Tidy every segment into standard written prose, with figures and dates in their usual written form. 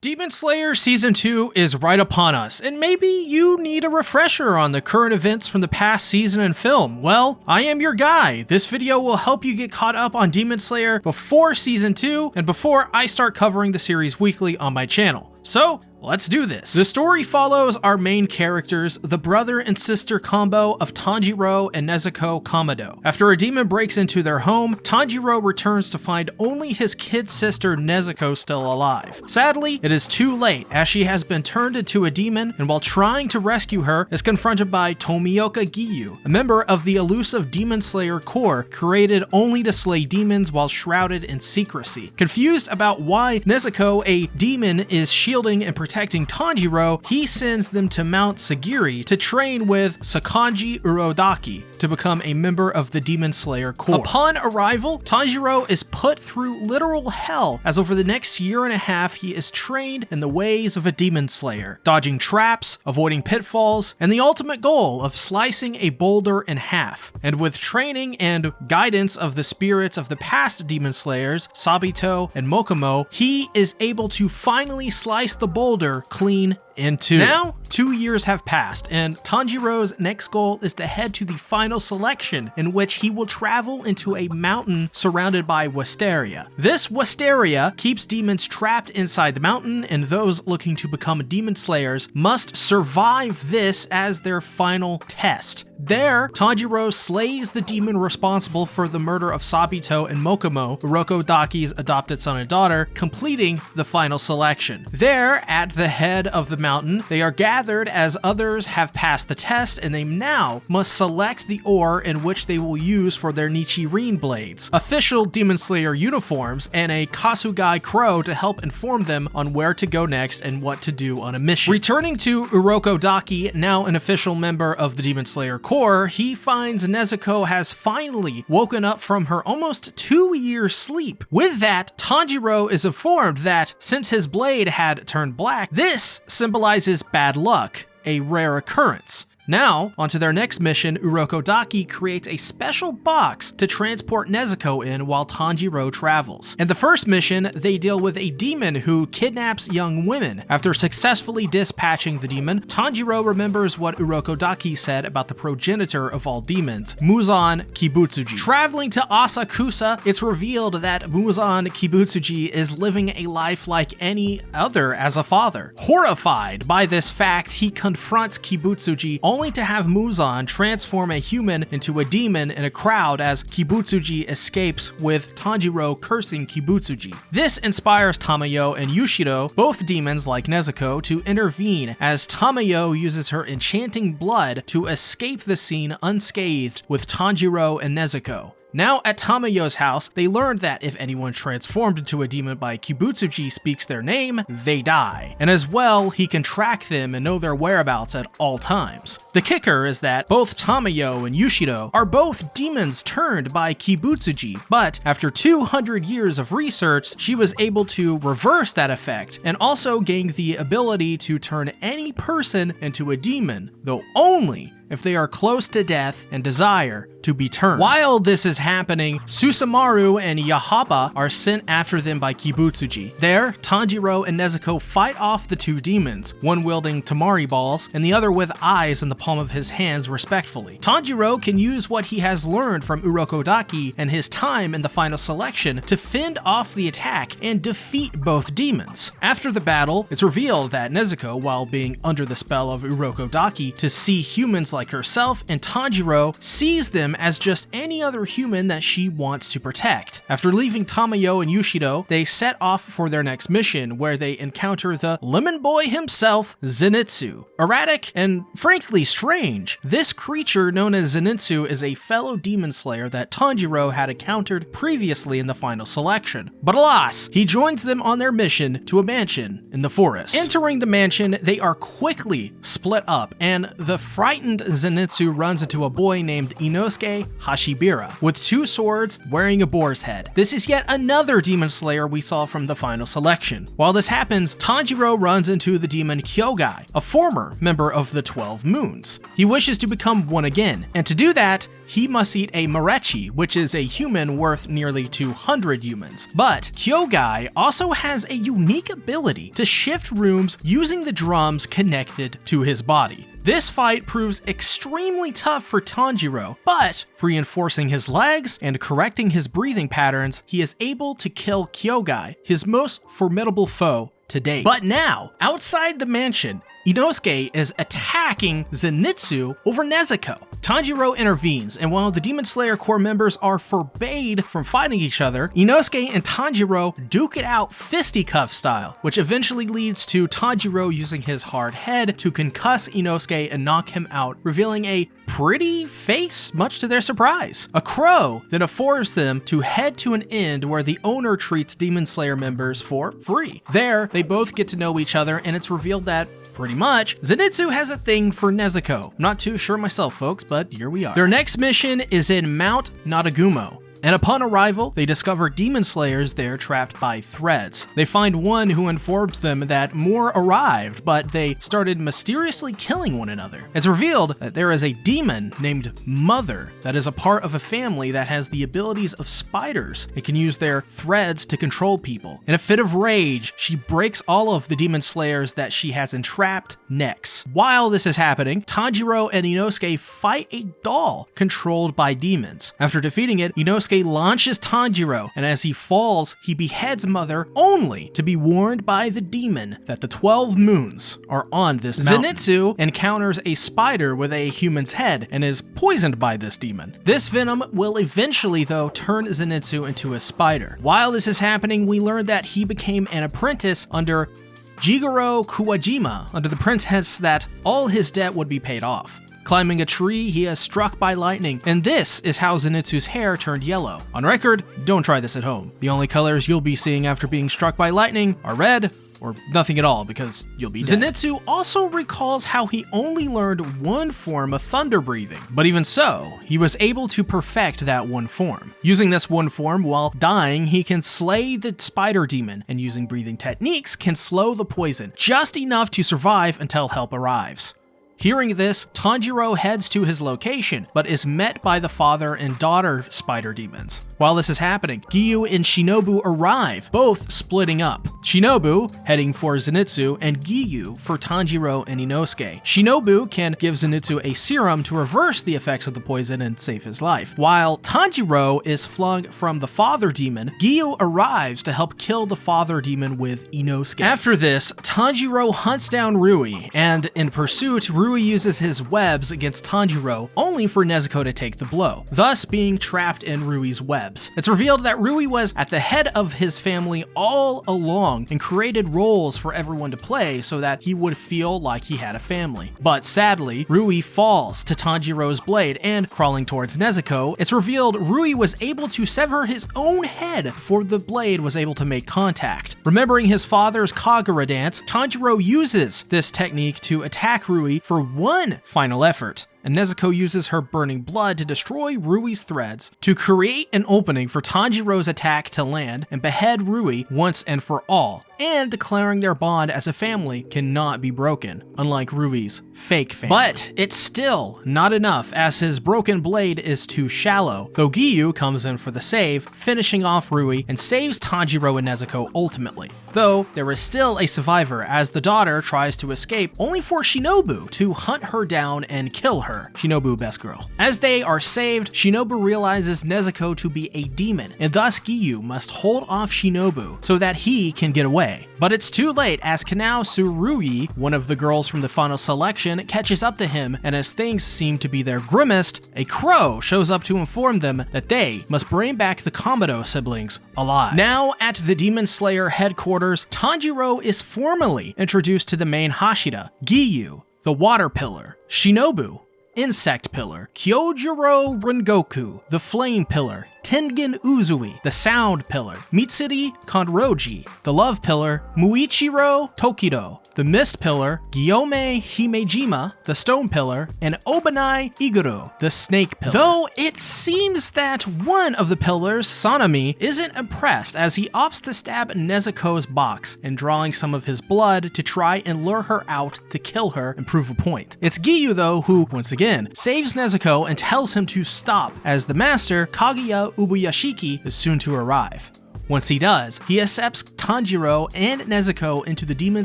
Demon Slayer Season 2 is right upon us, and maybe you need a refresher on the current events from the past season and film. Well, I am your guy. This video will help you get caught up on Demon Slayer before Season 2 and before I start covering the series weekly on my channel. So, let's do this. The story follows our main characters, the brother and sister combo of Tanjiro and Nezuko Kamado. After a demon breaks into their home, Tanjiro returns to find only his kid sister Nezuko still alive. Sadly, it is too late as she has been turned into a demon, and while trying to rescue her, is confronted by Tomioka Giyu, a member of the elusive Demon Slayer Corps created only to slay demons while shrouded in secrecy. Confused about why Nezuko, a demon, is shielding and protecting Tanjiro, he sends them to Mount Sagiri to train with Sakanji Urodaki to become a member of the Demon Slayer Corps. Upon arrival, Tanjiro is put through literal hell, as over the next year and a half he is trained in the ways of a Demon Slayer, dodging traps, avoiding pitfalls, and the ultimate goal of slicing a boulder in half. And with training and guidance of the spirits of the past Demon Slayers, Sabito and Mokumo, he is able to finally slice the boulder clean in two. Now, 2 years have passed, and Tanjiro's next goal is to head to the final selection, in which he will travel into a mountain surrounded by wisteria. This wisteria keeps demons trapped inside the mountain, and those looking to become demon slayers must survive this as their final test. There, Tanjiro slays the demon responsible for the murder of Sabito and Mokumo, Urokodaki's adopted son and daughter, completing the final selection. There, at the head of the mountain, they are gathered as others have passed the test, and they now must select the ore in which they will use for their Nichirin blades, official Demon Slayer uniforms, and a Kasugai crow to help inform them on where to go next and what to do on a mission. Returning to Urokodaki, now an official member of the Demon Slayer Corps, he finds Nezuko has finally woken up from her almost 2-year sleep. With that, Tanjiro is informed that since his blade had turned black, this symbolizes bad luck, a rare occurrence. Now, onto their next mission, Urokodaki creates a special box to transport Nezuko in while Tanjiro travels. In the first mission, they deal with a demon who kidnaps young women. After successfully dispatching the demon, Tanjiro remembers what Urokodaki said about the progenitor of all demons, Muzan Kibutsuji. Traveling to Asakusa, it's revealed that Muzan Kibutsuji is living a life like any other as a father. Horrified by this fact, he confronts Kibutsuji only to have Muzan transform a human into a demon in a crowd as Kibutsuji escapes, with Tanjiro cursing Kibutsuji. This inspires Tamayo and Yushiro, both demons like Nezuko, to intervene as Tamayo uses her enchanting blood to escape the scene unscathed with Tanjiro and Nezuko. Now at Tamayo's house, they learned that if anyone transformed into a demon by Kibutsuji speaks their name, they die. And as well, he can track them and know their whereabouts at all times. The kicker is that both Tamayo and Yushiro are both demons turned by Kibutsuji, but after 200 years of research, she was able to reverse that effect and also gain the ability to turn any person into a demon, though only if they are close to death and desire to be turned. While this is happening, Susumaru and Yahaba are sent after them by Kibutsuji. There, Tanjiro and Nezuko fight off the two demons, one wielding Tamari balls and the other with eyes in the palm of his hands respectfully. Tanjiro can use what he has learned from Urokodaki and his time in the final selection to fend off the attack and defeat both demons. After the battle, it's revealed that Nezuko, while being under the spell of Urokodaki to see humans like herself, and Tanjiro sees them as just any other human that she wants to protect. After leaving Tamayo and Yushiro, they set off for their next mission, where they encounter the Lemon Boy himself, Zenitsu. Erratic and frankly strange, this creature known as Zenitsu is a fellow demon slayer that Tanjiro had encountered previously in the final selection. But alas, he joins them on their mission to a mansion in the forest. Entering the mansion, they are quickly split up, and the frightened Zenitsu runs into a boy named Inosuke Inosuke Hashibira, with 2 swords wearing a boar's head. This is yet another demon slayer we saw from the final selection. While this happens, Tanjiro runs into the demon Kyogai, a former member of the 12 Moons. He wishes to become one again, and to do that, he must eat a Marechi, which is a human worth nearly 200 humans. But Kyogai also has a unique ability to shift rooms using the drums connected to his body. This fight proves extremely tough for Tanjiro, but reinforcing his legs and correcting his breathing patterns, he is able to kill Kyogai, his most formidable foe to date. But now, outside the mansion, Inosuke is attacking Zenitsu over Nezuko. Tanjiro intervenes, and while the Demon Slayer Corps members are forbade from fighting each other, Inosuke and Tanjiro duke it out fisticuff style, which eventually leads to Tanjiro using his hard head to concuss Inosuke and knock him out, revealing a pretty face, much to their surprise. A crow then affords them to head to an inn where the owner treats Demon Slayer members for free. There, they both get to know each other, and it's revealed that pretty much, Zenitsu has a thing for Nezuko. Not too sure myself, folks, but here we are. Their next mission is in Mount Natagumo, and upon arrival, they discover demon slayers there trapped by threads. They find one who informs them that more arrived, but they started mysteriously killing one another. It's revealed that there is a demon named Mother that is a part of a family that has the abilities of spiders. It can use their threads to control people. In a fit of rage, she breaks all of the demon slayers that she has entrapped necks. While this is happening, Tanjiro and Inosuke fight a doll controlled by demons. After defeating it, Inosuke launches Tanjiro, and as he falls, he beheads Mother, only to be warned by the demon that the 12 moons are on this mountain. Zenitsu encounters a spider with a human's head and is poisoned by this demon. This venom will eventually, though, turn Zenitsu into a spider. While this is happening, we learn that he became an apprentice under Jigoro Kuwajima, under the pretense that all his debt would be paid off. Climbing a tree, he is struck by lightning, and this is how Zenitsu's hair turned yellow. On record, don't try this at home. The only colors you'll be seeing after being struck by lightning are red, or nothing at all, because you'll be dead. Zenitsu also recalls how he only learned one form of thunder breathing, but even so, he was able to perfect that one form. Using this one form while dying, he can slay the spider demon, and using breathing techniques can slow the poison, just enough to survive until help arrives. Hearing this, Tanjiro heads to his location, but is met by the father and daughter spider demons. While this is happening, Giyu and Shinobu arrive, both splitting up. Shinobu heading for Zenitsu, and Giyu for Tanjiro and Inosuke. Shinobu can give Zenitsu a serum to reverse the effects of the poison and save his life. While Tanjiro is flung from the father demon, Giyu arrives to help kill the father demon with Inosuke. After this, Tanjiro hunts down Rui, and in pursuit, Rui uses his webs against Tanjiro, only for Nezuko to take the blow, thus being trapped in Rui's webs. It's revealed that Rui was at the head of his family all along and created roles for everyone to play so that he would feel like he had a family. But sadly, Rui falls to Tanjiro's blade, and crawling towards Nezuko, it's revealed Rui was able to sever his own head before the blade was able to make contact. Remembering his father's Kagura dance, Tanjiro uses this technique to attack Rui for one final effort, and Nezuko uses her burning blood to destroy Rui's threads to create an opening for Tanjiro's attack to land and behead Rui once and for all, and declaring their bond as a family cannot be broken, unlike Rui's fake family. But it's still not enough, as his broken blade is too shallow, though Giyu comes in for the save, finishing off Rui and saves Tanjiro and Nezuko ultimately. Though there is still a survivor, as the daughter tries to escape, only for Shinobu to hunt her down and kill her. Shinobu, best girl. As they are saved, Shinobu realizes Nezuko to be a demon, and thus Giyu must hold off Shinobu so that he can get away. But it's too late, as Kanao Tsurui, one of the girls from the final selection, catches up to him, and as things seem to be their grimmest, a crow shows up to inform them that they must bring back the Kamado siblings alive. Now at the Demon Slayer headquarters, Tanjiro is formally introduced to the main Hashira, Giyu, the Water Pillar, Shinobu, Insect Pillar, Kyojuro Rengoku, the Flame Pillar, Tengen Uzui, the Sound Pillar, Mitsuri Konroji, the Love Pillar, Muichiro Tokido, the Mist Pillar, Gyome Himejima, the Stone Pillar, and Obanai Iguro, the Snake Pillar. Though it seems that one of the pillars, Sanami, isn't impressed as he opts to stab Nezuko's box and drawing some of his blood to try and lure her out to kill her and prove a point. It's Giyu though who, once again, saves Nezuko and tells him to stop as the master, Kaguya Ubuyashiki, is soon to arrive. Once he does, he accepts Tanjiro and Nezuko into the Demon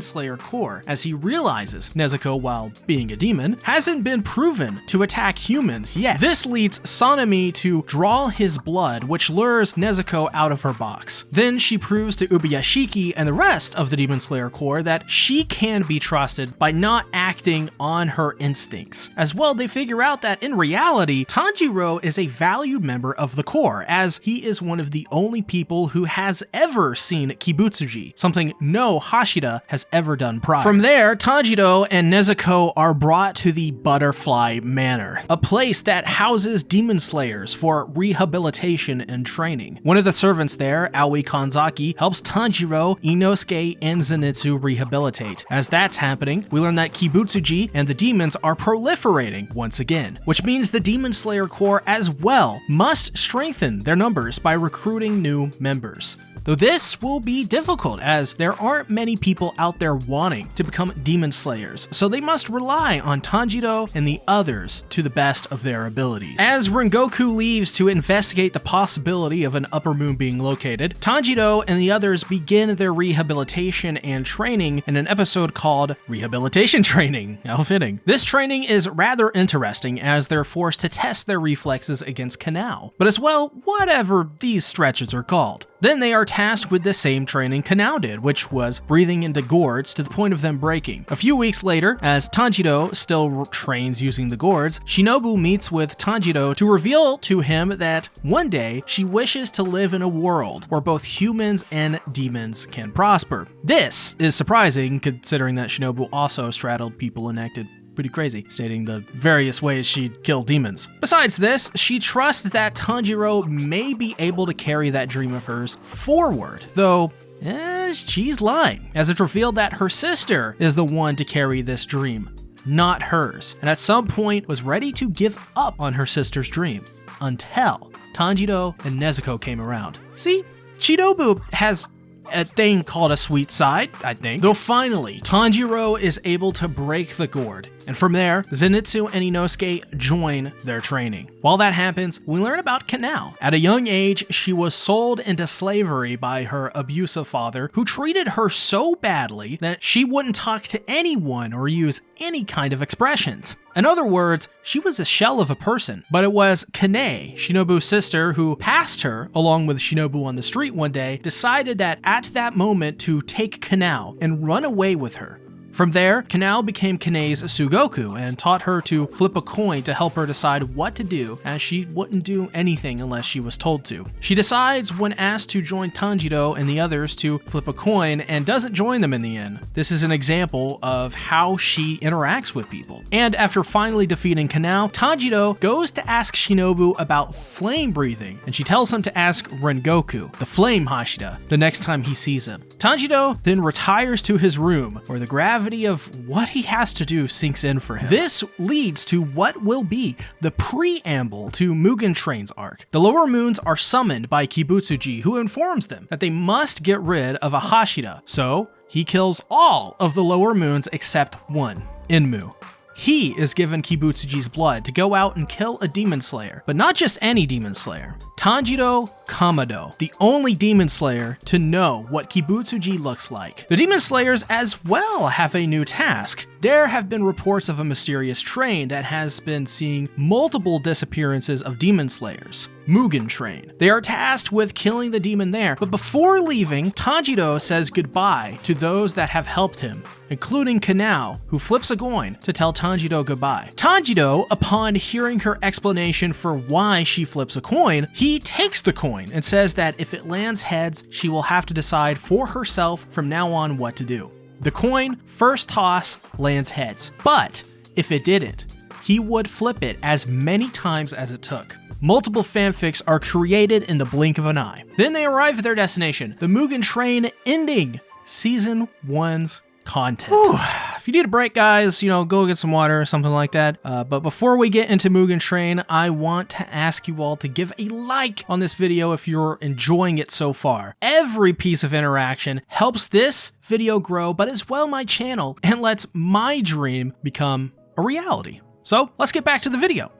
Slayer Corps as he realizes Nezuko, while being a demon, hasn't been proven to attack humans yet. This leads Sanami to draw his blood, which lures Nezuko out of her box. Then she proves to Ubuyashiki and the rest of the Demon Slayer Corps that she can be trusted by not acting on her instincts. As well, they figure out that in reality, Tanjiro is a valued member of the Corps, as he is one of the only people who has ever seen Kibutsuji, something no Hashira has ever done prior. From there, Tanjiro and Nezuko are brought to the Butterfly Manor, a place that houses demon slayers for rehabilitation and training. One of the servants there, Aoi Kanzaki, helps Tanjiro, Inosuke, and Zenitsu rehabilitate. As that's happening, we learn that Kibutsuji and the demons are proliferating once again, which means the Demon Slayer Corps as well must strengthen their numbers by recruiting new members. Though this will be difficult as there aren't many people out there wanting to become demon slayers, so they must rely on Tanjiro and the others to the best of their abilities. As Rengoku leaves to investigate the possibility of an upper moon being located, Tanjiro and the others begin their rehabilitation and training in an episode called Rehabilitation Training. How fitting. This training is rather interesting as they're forced to test their reflexes against Kanao, but as well, whatever these stretches are called. Then they are tasked with the same training Kanao did, which was breathing into gourds to the point of them breaking. A few weeks later, as Tanjiro still trains using the gourds, Shinobu meets with Tanjiro to reveal to him that one day she wishes to live in a world where both humans and demons can prosper. This is surprising considering that Shinobu also straddled people and acted pretty crazy, stating the various ways she'd kill demons. Besides this, she trusts that Tanjiro may be able to carry that dream of hers forward, though she's lying, as it's revealed that her sister is the one to carry this dream, not hers, and at some point was ready to give up on her sister's dream, until Tanjiro and Nezuko came around. See, Shinobu has a thing called a sweet side, I think. Though finally, Tanjiro is able to break the gourd, and from there, Zenitsu and Inosuke join their training. While that happens, we learn about Kanao. At a young age, she was sold into slavery by her abusive father, who treated her so badly that she wouldn't talk to anyone or use any kind of expressions. In other words, she was a shell of a person, but it was Kane, Shinobu's sister, who passed her along with Shinobu on the street one day, decided that at that moment to take Kanao and run away with her. From there, Kanao became Kane's Sugoku and taught her to flip a coin to help her decide what to do, as she wouldn't do anything unless she was told to. She decides when asked to join Tanjiro and the others to flip a coin and doesn't join them in the end. This is an example of how she interacts with people. And after finally defeating Kanao, Tanjiro goes to ask Shinobu about flame breathing, and she tells him to ask Rengoku, the flame Hashira, the next time he sees him. Tanjiro then retires to his room, where the gravity of what he has to do sinks in for him. This leads to what will be the preamble to Mugen Train's arc. The lower moons are summoned by Kibutsuji, who informs them that they must get rid of a Hashira, so he kills all of the lower moons except one, Enmu. He is given Kibutsuji's blood to go out and kill a demon slayer, but not just any demon slayer. Tanjiro Kamado, the only demon slayer to know what Kibutsuji looks like. The demon slayers as well have a new task. There have been reports of a mysterious train that has been seeing multiple disappearances of demon slayers. Mugen Train. They are tasked with killing the demon there, but before leaving, Tanjiro says goodbye to those that have helped him, including Kanao, who flips a coin to tell Tanjiro goodbye. Tanjiro, upon hearing her explanation for why she flips a coin, he takes the coin and says that if it lands heads, she will have to decide for herself from now on what to do. The coin, first toss, lands heads, but if it didn't, he would flip it as many times as it took. multiple fanfics are created in the blink of an eye. Then they arrive at their destination, the Mugen Train, ending Season 1's content. Whew. If you need a break, guys, go get some water or something like that. But before we get into Mugen Train, I want to ask you all to give a like on this video if you're enjoying it so far. Every piece of interaction helps this video grow, but as well my channel, and lets my dream become a reality. So let's get back to the video.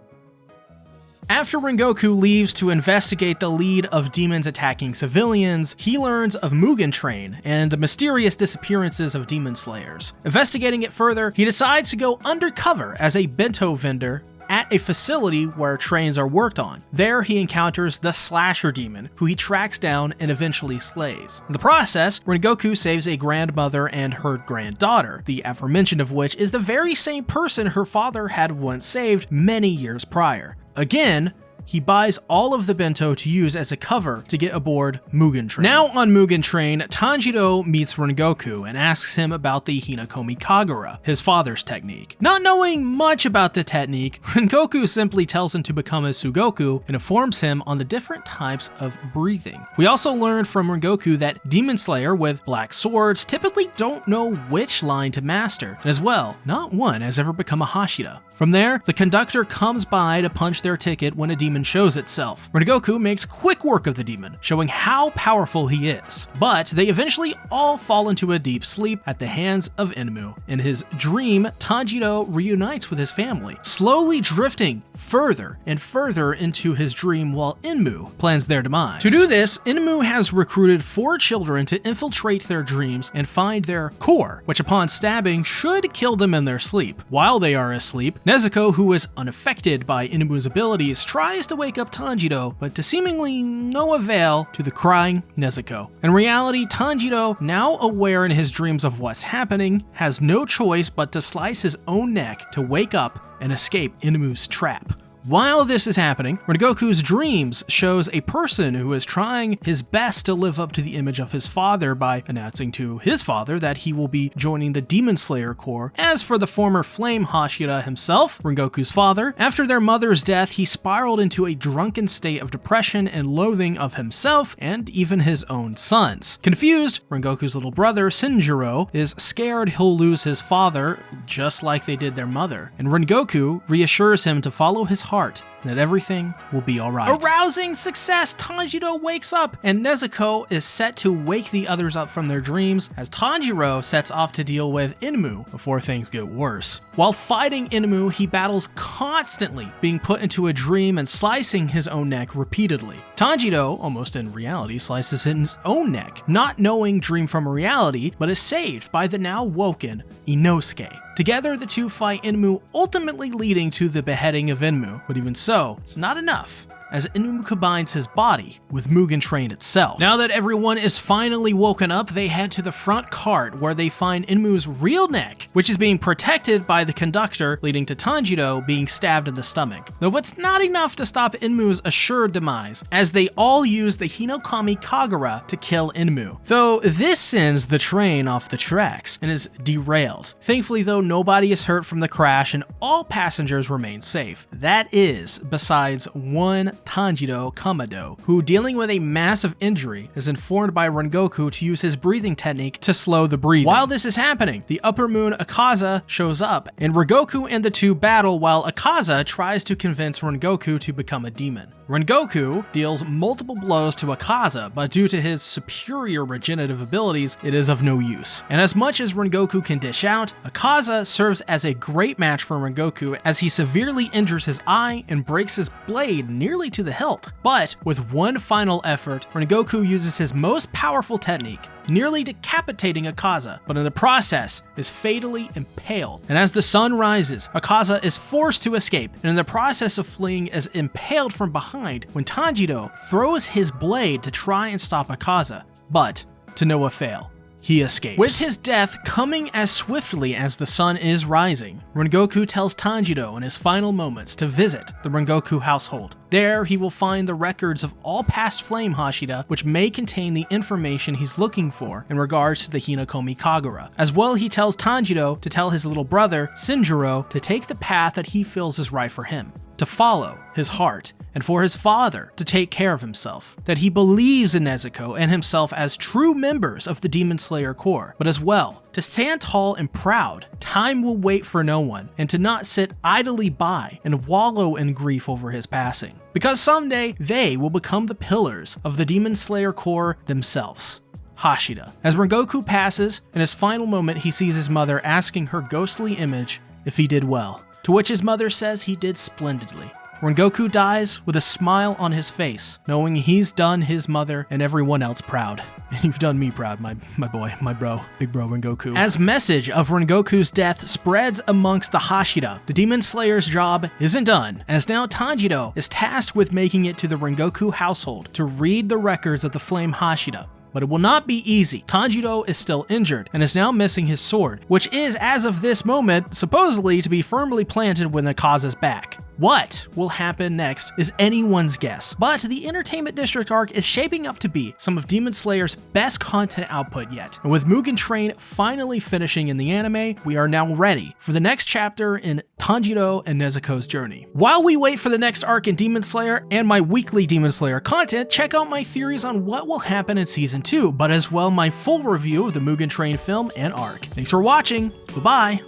After Rengoku leaves to investigate the lead of demons attacking civilians, he learns of Mugen Train and the mysterious disappearances of demon slayers. Investigating it further, he decides to go undercover as a bento vendor at a facility where trains are worked on. There he encounters the Slasher Demon, who he tracks down and eventually slays. In the process, Rengoku saves a grandmother and her granddaughter, the aforementioned of which is the very same person her father had once saved many years prior. Again, he buys all of the bento to use as a cover to get aboard Mugen Train. Now on Mugen Train, Tanjiro meets Rengoku and asks him about the Hinakomi Kagura, his father's technique. Not knowing much about the technique, Rengoku simply tells him to become a Sugoku and informs him on the different types of breathing. We also learned from Rengoku that Demon Slayer with black swords typically don't know which line to master, and as well, not one has ever become a Hashira. From there, the conductor comes by to punch their ticket when a demon shows itself. Rengoku makes quick work of the demon, showing how powerful he is. But they eventually all fall into a deep sleep at the hands of Enmu. In his dream, Tanjiro reunites with his family, slowly drifting further and further into his dream while Enmu plans their demise. To do this, Enmu has recruited 4 children to infiltrate their dreams and find their core, which upon stabbing should kill them in their sleep. While they are asleep, Nezuko, who is unaffected by Enmu's abilities, tries to wake up Tanjiro, but to seemingly no avail to the crying Nezuko. In reality, Tanjiro, now aware in his dreams of what's happening, has no choice but to slice his own neck to wake up and escape Enmu's trap. While this is happening, Rengoku's dreams shows a person who is trying his best to live up to the image of his father by announcing to his father that he will be joining the Demon Slayer Corps. As for the former Flame Hashira himself, Rengoku's father, after their mother's death, he spiraled into a drunken state of depression and loathing of himself and even his own sons. Confused, Rengoku's little brother, Tanjiro, is scared he'll lose his father just like they did their mother, and Rengoku reassures him to follow his heart and that everything will be alright. Arousing success, Tanjiro wakes up, and Nezuko is set to wake the others up from their dreams as Tanjiro sets off to deal with Enmu before things get worse. While fighting Enmu, he battles constantly being put into a dream and slicing his own neck repeatedly. Tanjiro, almost in reality, slices his own neck, not knowing dream from reality, but is saved by the now woken Inosuke. Together, the two fight Enmu, ultimately leading to the beheading of Enmu, but even so, it's not enough, as Enmu combines his body with Mugen Train itself. Now that everyone is finally woken up, they head to the front cart where they find Enmu's real neck, which is being protected by the conductor, leading to Tanjiro being stabbed in the stomach. Though it's not enough to stop Enmu's assured demise, as they all use the Hinakomi Kagura to kill Enmu. Though this sends the train off the tracks and is derailed. Thankfully though, nobody is hurt from the crash and all passengers remain safe. That is, besides one Tanjiro Kamado, who, dealing with a massive injury, is informed by Rengoku to use his breathing technique to slow the breathing. While this is happening, the upper moon Akaza shows up, and Rengoku and the two battle while Akaza tries to convince Rengoku to become a demon. Rengoku deals multiple blows to Akaza, but due to his superior regenerative abilities, it is of no use. And as much as Rengoku can dish out, Akaza serves as a great match for Rengoku as he severely injures his eye and breaks his blade nearly to the hilt. But with one final effort, Rengoku uses his most powerful technique, nearly decapitating Akaza, but in the process is fatally impaled. And as the sun rises, Akaza is forced to escape, and in the process of fleeing is impaled from behind when Tanjiro throws his blade to try and stop Akaza, but to no avail. He escapes. With his death coming as swiftly as the sun is rising, Rengoku tells Tanjiro in his final moments to visit the Rengoku household. There, he will find the records of all past Flame Hashira, which may contain the information he's looking for in regards to the Hinakomi Kagura. As well, he tells Tanjiro to tell his little brother, Tanjiro, to take the path that he feels is right for him, to follow his heart, and for his father to take care of himself, that he believes in Nezuko and himself as true members of the Demon Slayer Corps, but as well, to stand tall and proud, time will wait for no one, and to not sit idly by and wallow in grief over his passing. Because someday, they will become the pillars of the Demon Slayer Corps themselves. Hashira. As Rengoku passes, in his final moment he sees his mother asking her ghostly image if he did well, to which his mother says he did splendidly. Rengoku dies with a smile on his face, knowing he's done his mother and everyone else proud. And you've done me proud, my boy, my bro, big bro Rengoku. As message of Rengoku's death spreads amongst the Hashira, the Demon Slayer's job isn't done, as now Tanjiro is tasked with making it to the Rengoku household to read the records of the Flame Hashira. But it will not be easy. Tanjiro is still injured and is now missing his sword, which is, as of this moment, supposedly to be firmly planted when the cause is back. What will happen next is anyone's guess, but the Entertainment District arc is shaping up to be some of Demon Slayer's best content output yet. And with Mugen Train finally finishing in the anime, we are now ready for the next chapter in Tanjiro and Nezuko's journey. While we wait for the next arc in Demon Slayer and my weekly Demon Slayer content, check out my theories on what will happen in Season 2, but as well my full review of the Mugen Train film and arc. Thanks for watching, goodbye!